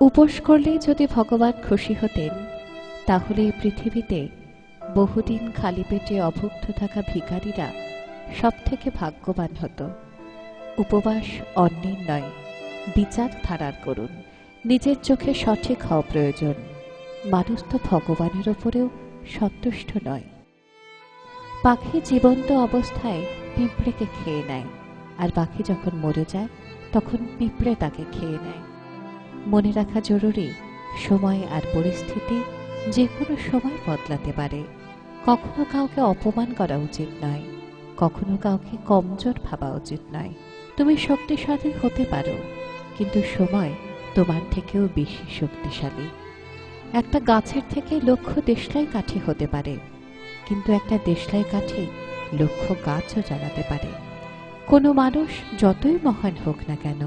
উপোস করলেই যদি ভগবান খুশি হতেন, তাহলে এই পৃথিবীতে বহুদিন খালি পেটে অভুক্ত থাকা ভিখারীরা সব থেকে ভাগ্যবান হতো। উপবাস অন্যের নয়, বিচার ধারার করুন। নিজের চোখে সঠিক হওয়া প্রয়োজন। মানুষ তো ভগবানের ওপরেও সন্তুষ্ট নয়। পাখি জীবন্ত অবস্থায় পিঁপড়েকে খেয়ে নেয়, আর পাখি যখন মরে যায় তখন পিঁপড়ে তাকে খেয়ে নেয়। মনে রাখা জরুরি, সময় আর পরিস্থিতি যে কোনো সময় বদলাতে পারে। কখনো কাউকে অপমান করা উচিত নয়, কখনো কাউকে কমজোর ভাবা উচিত নয়। তুমি শক্তিশালী হতে পারো, কিন্তু সময় তোমার থেকেও বেশি শক্তিশালী। একটা গাছের থেকে লক্ষ দেশলাই কাঠি হতে পারে, কিন্তু একটা দেশলাই কাঠি লক্ষ গাছও জ্বালাতে পারে। কোনো মানুষ যতই মহান হোক না কেন,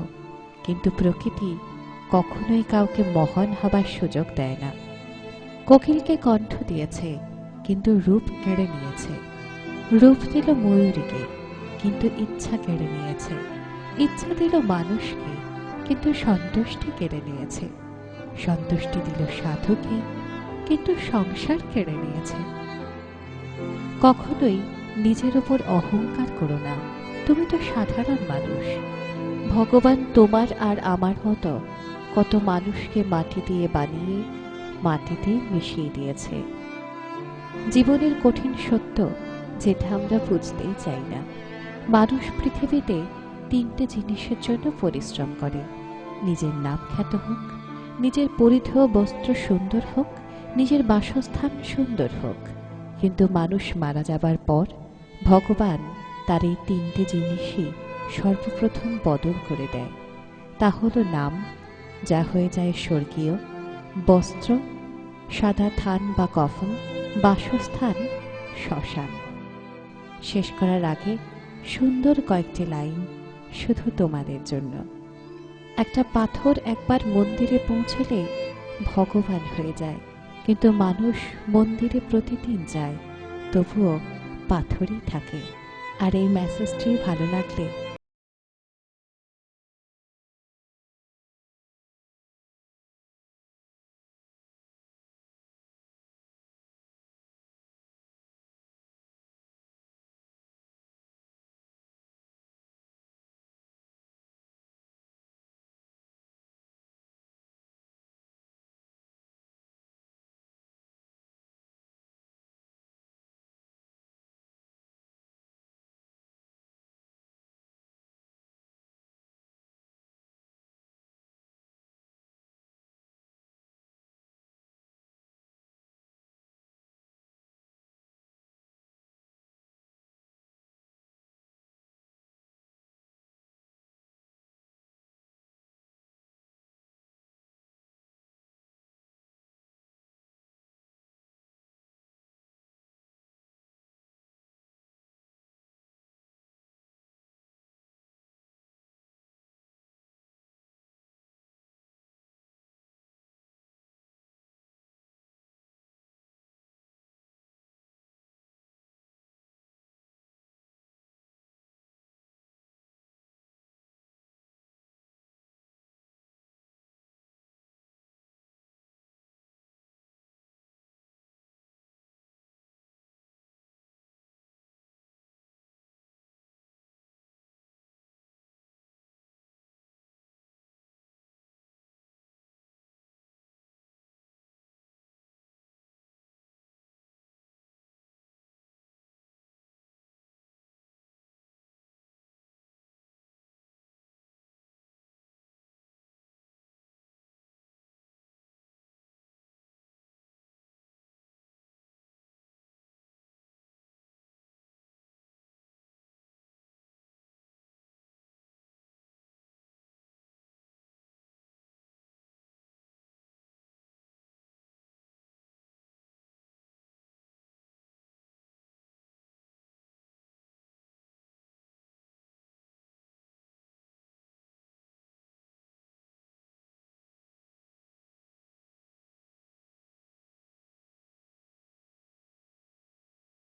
কিন্তু প্রকৃতি কখনোই কাউকে মহান হবার সুযোগ দেয় না। কোকিলকে কণ্ঠ দিয়েছে, কিন্তু রূপ কেড়ে নিয়েছে। রূপ দিল ময়ূরীকে, কিন্তু ইচ্ছা কেড়ে নিয়েছে। ইচ্ছা দিল মানুষকে, কিন্তু সন্তুষ্টি কেড়ে নিয়েছে। সন্তুষ্টি দিল সাধুকে, কিন্তু সংসার কেড়ে নিয়েছে। কখনোই নিজের উপর অহংকার করো না, তুমি তো সাধারণ মানুষ। ভগবান তোমার আর আমার মতো কত মানুষকে মাটি দিয়ে বানিয়ে মাটিতেই মিশিয়ে দিয়েছে। জীবনের কঠিন সত্য, যেটা আমরা বুঝতেই চাই না। মানুষ পৃথিবীতে তিনটে জিনিসের জন্য পরিশ্রম করে: নিজের নাম খ্যাত হোক, নিজের পরিধেয় বস্ত্র সুন্দর হোক, নিজের বাসস্থান সুন্দর হোক। কিন্তু মানুষ মারা যাবার পর ভগবান তার এই তিনটে জিনিসই সর্বপ্রথম বদল করে দেয়। তা হলো নাম, যা হয়ে যায় স্বর্গীয়; বস্ত্র, সাদা থান বা কফন; বাসস্থান, শ্মশান। শেষ করার আগে সুন্দর কয়েকটি লাইন শুধু তোমাদের জন্য। একটা পাথর একবার মন্দিরে পৌঁছলে ভগবান হয়ে যায়, কিন্তু মানুষ মন্দিরে প্রতিদিন যায়, তবুও পাথরই থাকে। আর এই মেসেজটি ভালো লাগলে